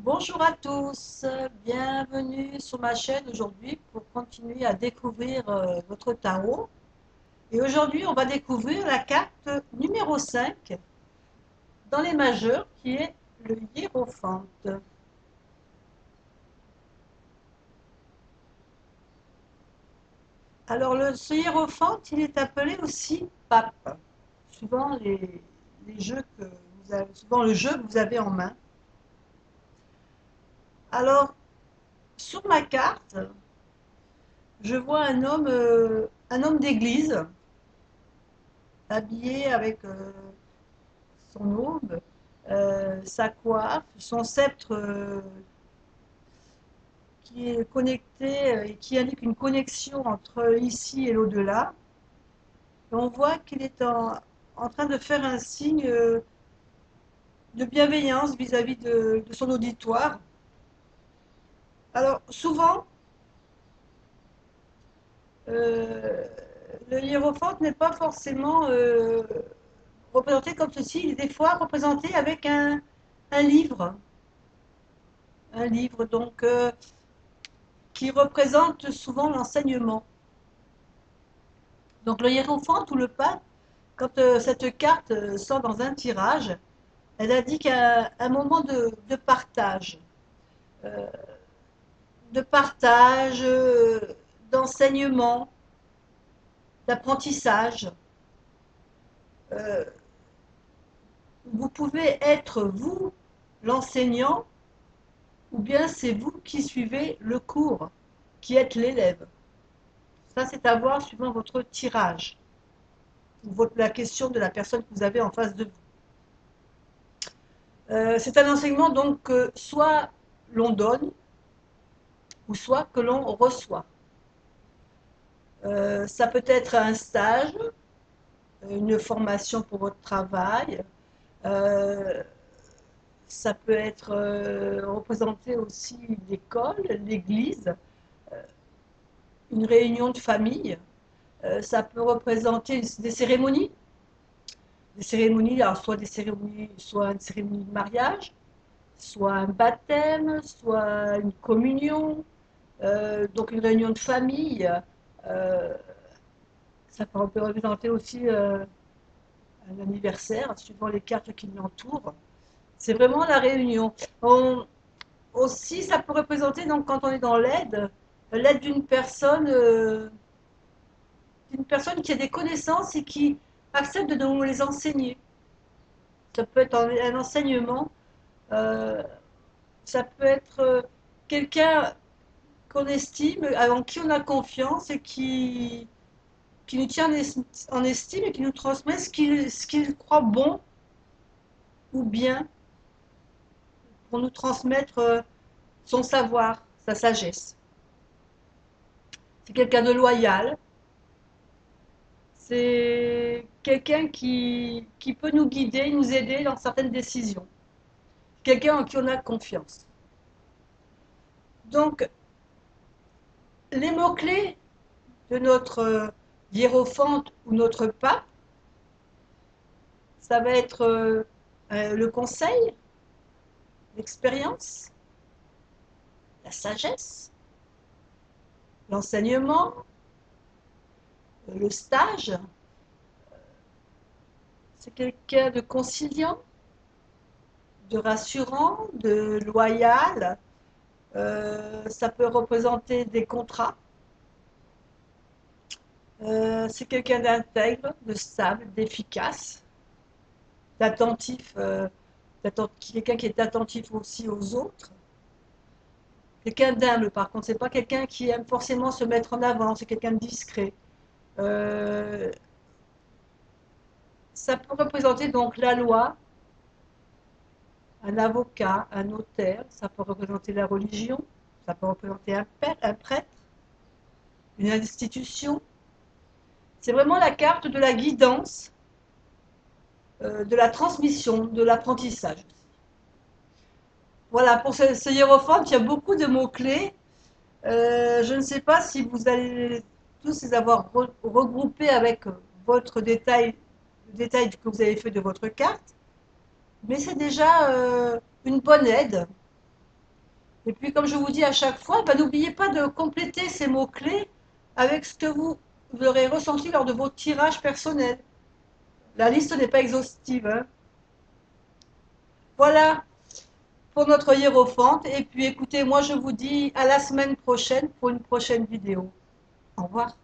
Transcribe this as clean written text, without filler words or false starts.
Bonjour à tous, bienvenue sur ma chaîne aujourd'hui pour continuer à découvrir votre tarot. Et aujourd'hui, on va découvrir la carte numéro 5 dans les majeurs qui est le hiérophante. Alors, ce hiérophante, il est appelé aussi pape, suivant les jeux que vous avez, suivant le jeu que vous avez en main. Alors, sur ma carte, je vois un homme d'église habillé avec son aube, sa coiffe, son sceptre qui est connecté et qui indique une connexion entre ici et l'au-delà. Et on voit qu'il est en train de faire un signe de bienveillance vis-à-vis de son auditoire. Alors souvent, euh, le hiérophante n'est pas forcément représenté comme ceci, il est des fois représenté avec un livre. Un livre donc qui représente souvent l'enseignement. Donc le hiérophante ou le pape, quand cette carte sort dans un tirage, elle indique un moment partage, euh, de partage, d'enseignement, d'apprentissage. Euh, vous pouvez être vous l'enseignant, ou bien c'est vous qui suivez le cours, qui êtes l'élève. Ça, c'est à voir suivant votre tirage, ou la question de la personne que vous avez en face de vous. C'est un enseignement donc que soit l'on donne, ou soit que l'on reçoit. Ça peut être un stage, une formation pour votre travail, euh, ça peut être représenté aussi l'école, l'église, une réunion de famille, ça peut représenter des cérémonies, alors soit des cérémonies, soit une cérémonie de mariage, soit un baptême, soit une communion, donc une réunion de famille. Euh, Ça peut représenter aussi un anniversaire, suivant les cartes qui l'entourent. C'est vraiment la réunion. Aussi, ça peut représenter, donc, quand on est dans l'aide, l'aide d'une personne qui a des connaissances et qui accepte de nous les enseigner. Ça peut être un enseignement, euh, ça peut être quelqu'un qu'on estime, en qui on a confiance et qui nous tient en estime et qui nous transmet ce qu'il croit bon ou bien pour nous transmettre son savoir, sa sagesse. C'est quelqu'un de loyal, c'est quelqu'un qui peut nous guider, nous aider dans certaines décisions, quelqu'un en qui on a confiance. Donc, les mots-clés de notre hiérophante ou notre pape, ça va être le conseil, l'expérience, la sagesse, l'enseignement, le stage. C'est quelqu'un de conciliant, de rassurant, de loyal. Ça peut représenter des contrats. C'est quelqu'un d'intègre, de stable, d'efficace, d'attentif, quelqu'un qui est attentif aussi aux autres. Quelqu'un d'humble, par contre, c'est pas quelqu'un qui aime forcément se mettre en avant, c'est quelqu'un de discret. Euh, Ça peut représenter donc la loi, un avocat, un notaire, ça peut représenter la religion, ça peut représenter un prêtre, une institution. C'est vraiment la carte de la guidance, de la transmission, de l'apprentissage. Voilà, pour ce hiérophante, il y a beaucoup de mots-clés. Je ne sais pas si vous allez tous les avoir regroupés avec votre détail, le détail que vous avez fait de votre carte, mais c'est déjà une bonne aide Et puis, comme je vous dis à chaque fois, ben, n'oubliez pas de compléter ces mots-clés avec ce que vous aurez ressenti lors de vos tirages personnels. La liste n'est pas exhaustive, hein. Voilà pour notre hiérophante. Et puis, écoutez, moi, je vous dis à la semaine prochaine pour une prochaine vidéo. Au revoir.